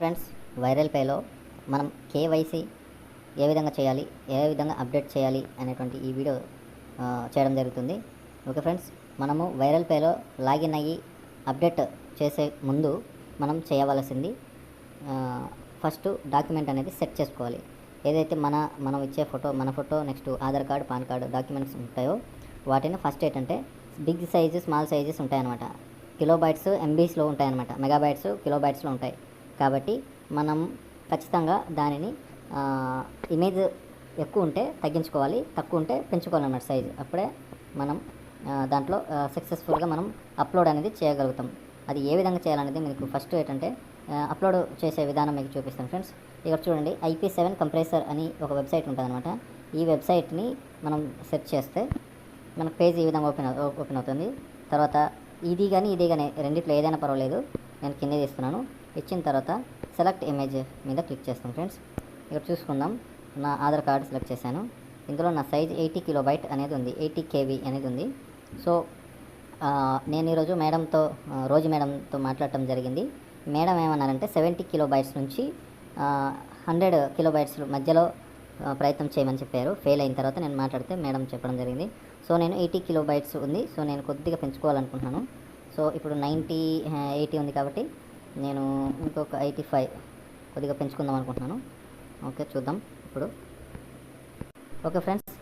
Friends, viral పేలో మనం KYC ఏ విధంగా చేయాలి, ఏ విధంగా అప్డేట్ చేయాలి అనేటువంటి ఈ వీడియో చేయడం జరుగుతుంది. ఓకే ఫ్రెండ్స్, మనము వైరల్ పేలో లాగిన్ అయ్యి అప్డేట్ చేసే ముందు మనం చేయవలసింది ఫస్ట్ డాక్యుమెంట్ అనేది సెట్ చేసుకోవాలి. ఏదైతే మనం ఇచ్చే మన photo next Aadhaar card, pan card documents ఉంటాయో వాటిని ఫస్ట్ ఏంటంటే బిగ్ సైజు, స్మాల్ సైజెస్ ఉంటాయన్నమాట. కిలోబైట్స్, ఎంబీస్లో ఉంటాయన్నమాట. మెగాబైట్స్, కిలోబైట్స్లో ఉంటాయి. కాబట్టి మనం ఖచ్చితంగా దానిని ఇమేజ్ ఎక్కువ ఉంటే తగ్గించుకోవాలి, తక్కువ ఉంటే పెంచుకోవాలన్నమాట సైజు. అప్పుడే మనం దాంట్లో సక్సెస్ఫుల్గా మనం అప్లోడ్ అనేది చేయగలుగుతాం. అది ఏ విధంగా చేయాలనేది మీకు ఫస్ట్ ఏంటంటే అప్లోడ్ చేసే విధానం మీకు చూపిస్తాను ఫ్రెండ్స్. ఇక్కడ చూడండి, IP7 కంప్రెసర్ అని ఒక వెబ్సైట్ ఉంటుందన్నమాట. ఈ వెబ్సైట్ని మనం సెర్చ్ చేస్తే మనకు పేజ్ ఈ విధంగా ఓపెన్ అవుతుంది. తర్వాత ఇది కానీ రెండిట్లో ఏదైనా పర్వాలేదు. నేను కింద తీస్తున్నాను. ఇచ్చిన తర్వాత సెలెక్ట్ ఇమేజ్ మీద క్లిక్ చేస్తాం ఫ్రెండ్స్. ఇక్కడ చూసుకుందాం, నా ఆధార్ కార్డు సెలెక్ట్ చేశాను. ఇందులో నా సైజ్ 80 KB అనేది ఉంది, 80 KB అనేది ఉంది. సో నేను ఈరోజు రోజు మేడంతో మాట్లాడటం జరిగింది. మేడం ఏమన్నారంటే 70 KB నుంచి 100 KB మధ్యలో ప్రయత్నం చేయమని చెప్పారు. ఫెయిల్ అయిన తర్వాత నేను మాట్లాడితే మేడం చెప్పడం జరిగింది. సో నేను 80 KB ఉంది. సో నేను కొద్దిగా పెంచుకోవాలనుకుంటున్నాను. సో ఇప్పుడు 80 ఉంది కాబట్టి నేను ఇంకొక 85 కొద్దిగా పెంచుకుందాం అనుకుంటున్నాను. ఓకే, చూద్దాం ఇప్పుడు. ఓకే ఫ్రెండ్స్,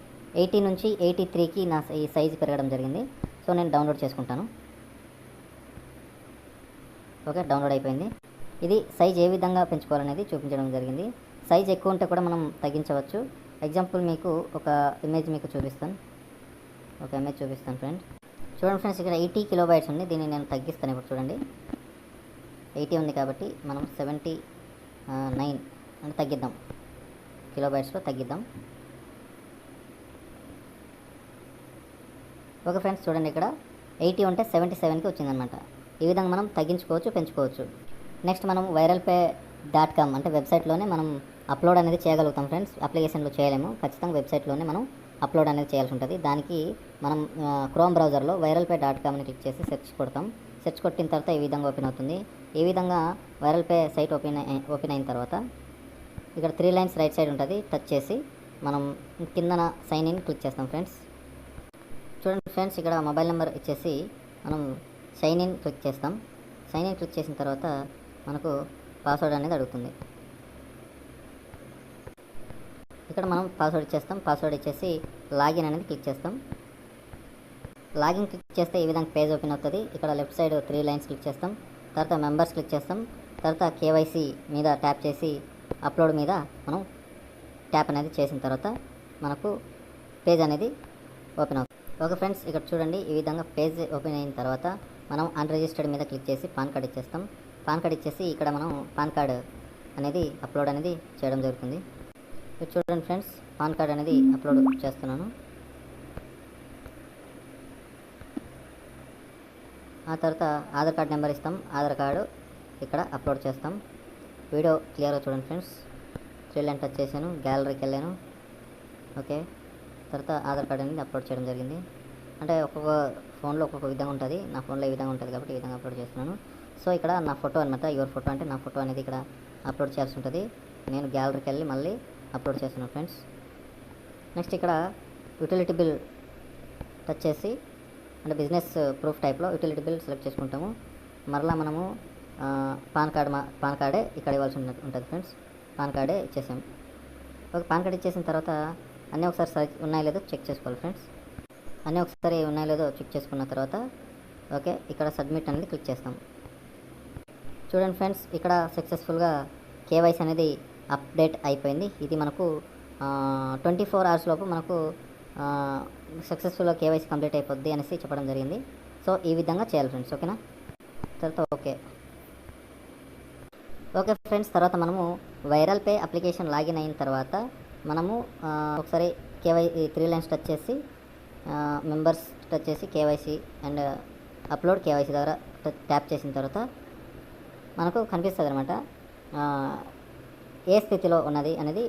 80 నుంచి 83కి నా ఈ సైజు పెరగడం జరిగింది. సో నేను డౌన్లోడ్ చేసుకుంటాను. ఓకే, డౌన్లోడ్ అయిపోయింది. ఇది సైజ్ ఏ విధంగా పెంచుకోవాలనేది చూపించడం జరిగింది. సైజ్ ఎక్కువ ఉంటే కూడా మనం తగ్గించవచ్చు. ఎగ్జాంపుల్ మీకు ఒక ఇమేజ్ మీకు చూపిస్తాను. ఒక ఇమేజ్ చూపిస్తాను ఫ్రెండ్. చూడండి ఫ్రెండ్స్, ఇక్కడ 80 KB ఉంది. దీన్ని నేను తగ్గిస్తాను. ఇప్పుడు చూడండి, 80 ఉంది కాబట్టి మనం 79 అంటే తగ్గిద్దాం, కిలోబైట్స్లో తగ్గిద్దాం. ఓకే ఫ్రెండ్స్, చూడండి, ఇక్కడ 80 ఉంటే 77కి వచ్చిందనమాట. ఈ విధంగా మనం తగ్గించుకోవచ్చు, పెంచుకోవచ్చు. నెక్స్ట్ మనం viralpay.com అంటే వెబ్సైట్లోనే మనం అప్లోడ్ అనేది చేయగలుగుతాం ఫ్రెండ్స్. అప్లికేషన్లో చేయలేము, ఖచ్చితంగా వెబ్సైట్లోనే మనం అప్లోడ్ అనేది చేయాల్సి ఉంటుంది. దానికి మనం క్రోమ్ బ్రౌజర్లో viralpay.com అని క్లిక్ చేసి సెర్చ్ కొడతాం. సెర్చ్ కొట్టిన తర్వాత ఈ విధంగా ఓపెన్ అవుతుంది. ఈ విధంగా వైరల్పే సైట్ ఓపెన్ అయిన తర్వాత ఇక్కడ 3 లైన్స్ రైట్ సైడ్ ఉంటుంది. టచ్ చేసి మనం కిందన సైన్ ఇన్ క్లిక్ చేస్తాం ఫ్రెండ్స్. చూడండి ఫ్రెండ్స్, ఇక్కడ మొబైల్ నెంబర్ ఇచ్చేసి మనం సైన్ ఇన్ క్లిక్ చేస్తాం. సైన్ ఇన్ క్లిక్ చేసిన తర్వాత మనకు పాస్వర్డ్ అనేది అడుగుతుంది. ఇక్కడ మనం పాస్వర్డ్ ఇచ్చేస్తాం. పాస్వర్డ్ ఇచ్చేసి లాగిన్ అనేది క్లిక్ చేస్తాం. లాగిన్ క్లిక్ చేస్తే ఈ విధంగా పేజ్ ఓపెన్ అవుతుంది. ఇక్కడ లెఫ్ట్ సైడ్ 3 లైన్స్ క్లిక్ చేస్తాం. తర్వాత మెంబర్స్ క్లిక్ చేస్తాం. తర్వాత కేవైసీ మీద ట్యాప్ చేసి అప్లోడ్ మీద మనం ట్యాప్ అనేది చేసిన తర్వాత మనకు పేజ్ అనేది ఓపెన్ అవుతుంది. ఓకే ఫ్రెండ్స్, ఇక్కడ చూడండి, ఈ విధంగా పేజ్ ఓపెన్ అయిన తర్వాత మనం అన్రిజిస్టర్డ్ మీద క్లిక్ చేసి పాన్ కార్డ్ ఇచ్చేస్తాం. పాన్ కార్డ్ ఇచ్చేసి ఇక్కడ మనం పాన్ కార్డ్ అనేది అప్లోడ్ అనేది చేయడం జరుగుతుంది. ఇక్కడ చూడండి ఫ్రెండ్స్, పాన్ కార్డ్ అనేది అప్లోడ్ చేస్తున్నాను. ఆ తర్వాత ఆధార్ కార్డ్ నెంబర్ ఇస్తాం. ఆధార్ కార్డు ఇక్కడ అప్లోడ్ చేస్తాం. వీడియో క్లియర్గా చూడండి ఫ్రెండ్స్. 3 లైన్ టచ్ చేశాను, గ్యాలరీకి వెళ్ళాను. ఓకే, తర్వాత ఆధార్ కార్డ్ అనేది అప్లోడ్ చేయడం జరిగింది. అంటే ఒక్కొక్క ఫోన్లో ఒక్కొక్క విధంగా ఉంటుంది. నా ఫోన్లో ఈ విధంగా ఉంటుంది కాబట్టి ఈ విధంగా అప్లోడ్ చేస్తున్నాను. సో ఇక్కడ నా ఫోటో అనమాట, యువర్ ఫోటో అంటే నా ఫోటో అనేది ఇక్కడ అప్లోడ్ చేయాల్సి ఉంటుంది. నేను గ్యాలరీకి వెళ్ళి మళ్ళీ అప్లోడ్ చేస్తున్నాను ఫ్రెండ్స్. నెక్స్ట్ ఇక్కడ యూటిలిటీ బిల్ టచ్ చేసి అంటే బిజినెస్ ప్రూఫ్ టైప్లో యూటిలిటీ బిల్ సెలెక్ట్ చేసుకుంటాము. మరలా మనము పాన్ కార్డే ఇక్కడ ఇవ్వాల్సి ఉంటుంది ఫ్రెండ్స్. పాన్ కార్డే ఇచ్చేసాము. ఓకే, పాన్ కార్డ్ ఇచ్చేసిన తర్వాత అన్నీ ఒకసారి ఉన్నాయో లేదో చెక్ చేసుకోవాలి ఫ్రెండ్స్. అన్నీ ఒకసారి ఉన్నాయో లేదో చెక్ చేసుకున్న తర్వాత ఓకే, ఇక్కడ సబ్మిట్ అనేది క్లిక్ చేస్తాం. చూడండి ఫ్రెండ్స్, ఇక్కడ సక్సెస్ఫుల్గా కేవైసీ అనేది అప్డేట్ అయిపోయింది. ఇది మనకు 24 hours లోపు మనకు సక్సెస్ఫుల్గా కేవైసీ కంప్లీట్ అయిపోద్ది అనేసి చెప్పడం జరిగింది. సో ఈ విధంగా చేయాలి ఫ్రెండ్స్. ఓకేనా? తర్వాత ఓకే ఫ్రెండ్స్, తర్వాత మనము వైరల్ పే అప్లికేషన్ లాగిన్ అయిన తర్వాత మనము ఒకసారి 3 లైన్స్ టచ్ చేసి మెంబర్స్ టచ్ చేసి కేవైసీ అండ్ అప్లోడ్ కేవైసీ దగ్గర ట్యాప్ చేసిన తర్వాత మనకు కనిపిస్తుంది అనమాట, ఏ స్థితిలో ఉన్నది అనేది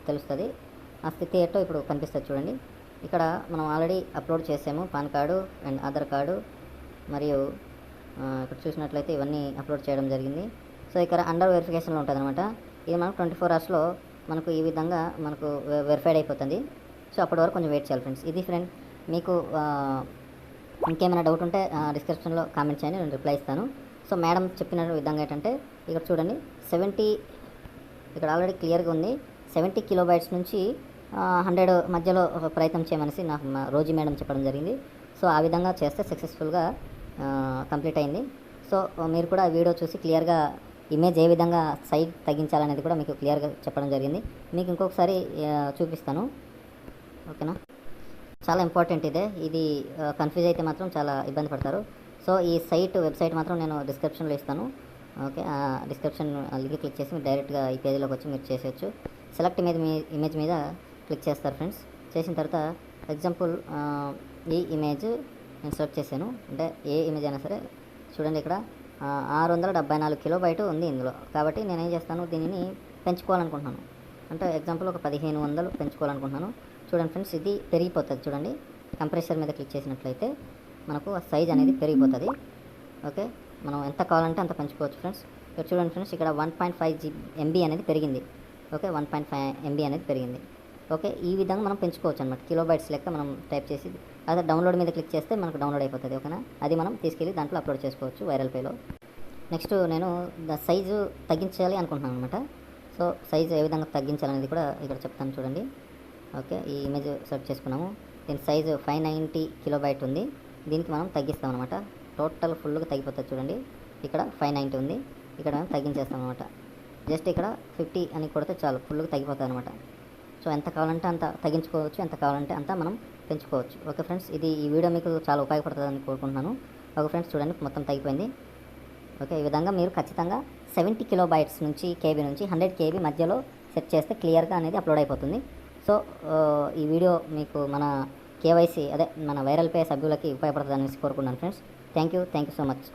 తెలుస్తుంది. ఆ స్థితి ఏంటో ఇప్పుడు కనిపిస్తుంది చూడండి. ఇక్కడ మనం ఆల్రెడీ అప్లోడ్ చేసాము pan card and Aadhaar card, మరియు ఇక్కడ చూసినట్లయితే ఇవన్నీ అప్లోడ్ చేయడం జరిగింది. సో ఇక్కడ అండర్ వెరిఫికేషన్లో ఉంటుంది అనమాట. ఇది మనకు 24 అవర్స్లో మనకు ఈ విధంగా మనకు వెరిఫైడ్ అయిపోతుంది. సో అప్పటి వరకు కొంచెం వెయిట్ చేయాలి ఫ్రెండ్స్. ఇది ఫ్రెండ్, మీకు ఇంకేమైనా డౌట్ ఉంటే డిస్క్రిప్షన్లో కామెంట్ చేయండి, నేను రిప్లై ఇస్తాను. సో మేడం చెప్పిన విధంగా ఏంటంటే ఇక్కడ చూడండి 70, ఇక్కడ ఆల్రెడీ క్లియర్గా ఉంది 70 కిలోబైట్స్ నుంచి 100 మధ్యలో ప్రయత్నం చేయమనేసి నాకు రోజీ మేడం చెప్పడం జరిగింది. సో ఆ విధంగా చేస్తే సక్సెస్ఫుల్గా కంప్లీట్ అయింది. సో మీరు కూడా వీడియో చూసి క్లియర్గా ఇమేజ్ ఏ విధంగా సైజ్ తగ్గించాలనేది కూడా మీకు క్లియర్గా చెప్పడం జరిగింది. మీకు ఇంకొకసారి చూపిస్తాను, ఓకేనా. చాలా ఇంపార్టెంట్ ఇది కన్ఫ్యూజ్ అయితే మాత్రం చాలా ఇబ్బంది పడతారు. సో ఈ వెబ్సైట్ మాత్రం నేను డిస్క్రిప్షన్లో ఇస్తాను, ఓకే. డిస్క్రిప్షన్ లింక్ క్లిక్ చేసి మీరు డైరెక్ట్గా ఈ పేజీలోకి వచ్చి మీరు చేసేయచ్చు. సెలెక్ట్ ఇమేజ్ మీద క్లిక్ చేస్తారు ఫ్రెండ్స్. చేసిన తర్వాత ఎగ్జాంపుల్ ఈ ఇమేజ్ నేను సెలెక్ట్ చేశాను, అంటే ఏ ఇమేజ్ అయినా సరే చూడండి ఇక్కడ 674 కిలోబైట్ ఉంది ఇందులో. కాబట్టి నేను ఏం చేస్తాను, దీనిని పెంచుకోవాలనుకుంటున్నాను. అంటే ఎగ్జాంపుల్ ఒక 1500 పెంచుకోవాలనుకుంటున్నాను. చూడండి ఫ్రెండ్స్, ఇది పెరిగిపోతుంది. చూడండి కంప్రెసర్ మీద క్లిక్ చేసినట్లయితే మనకు సైజ్ అనేది పెరిగిపోతుంది, ఓకే. మనం ఎంత కావాలంటే అంత పెంచుకోవచ్చు ఫ్రెండ్స్. ఇక్కడ చూడండి ఫ్రెండ్స్, ఇక్కడ 1.5 MB అనేది పెరిగింది, ఓకే. 1.5 MB అనేది పెరిగింది, ఓకే. ఈ విధంగా మనం పెంచుకోవచ్చు అనమాట. కిలోబైట్స్ లెక్క మనం టైప్ చేసి అదే డౌన్లోడ్ మీద క్లిక్ చేస్తే మనకు డౌన్లోడ్ అయిపోతుంది, ఓకేనా. అది మనం తీసుకెళ్ళి దాంట్లో అప్లోడ్ చేసుకోవచ్చు వైరల్ పేలో. నెక్స్ట్ నేను సైజు తగ్గించాలి అనుకుంటున్నాను అనమాట. సో సైజు ఏ విధంగా తగ్గించాలనేది కూడా ఇక్కడ చెప్తాను చూడండి, ఓకే. ఈ ఇమేజ్ సెలెక్ట్ చేసుకున్నాము. దీని సైజు 590 కిలోబైట్ ఉంది. దీనికి మనం తగ్గిస్తాం అనమాట. టోటల్ ఫుల్గా తగ్గిపోతుంది చూడండి. ఇక్కడ 590 ఉంది, ఇక్కడ మనం తగ్గించేస్తాం అనమాట. జస్ట్ ఇక్కడ 50 అని కొడితే చాలు, ఫుల్గా తగ్గిపోతుంది అనమాట. సో ఎంత కావాలంటే అంత తగ్గించుకోవచ్చు, ఎంత కావాలంటే అంత మనం పెంచుకోవచ్చు, ఓకే ఫ్రెండ్స్. ఈ వీడియో మీకు చాలా ఉపయోగపడుతుందని కోరుకుంటున్నాను, ఓకే ఫ్రెండ్స్. చూడండి మొత్తం తగ్గిపోయింది, ఓకే. ఈ విధంగా మీరు ఖచ్చితంగా 70 కిలోబైట్స్ నుంచి KB నుంచి 100 KB మధ్యలో సెట్ చేస్తే క్లియర్గా అనేది అప్లోడ్ అయిపోతుంది. సో ఈ వీడియో మీకు మన KYC అదే మన వైరల్ పే సభ్యులకి ఉపయోగపడుతుందని కోరుకున్నాను friends. Thank you so much.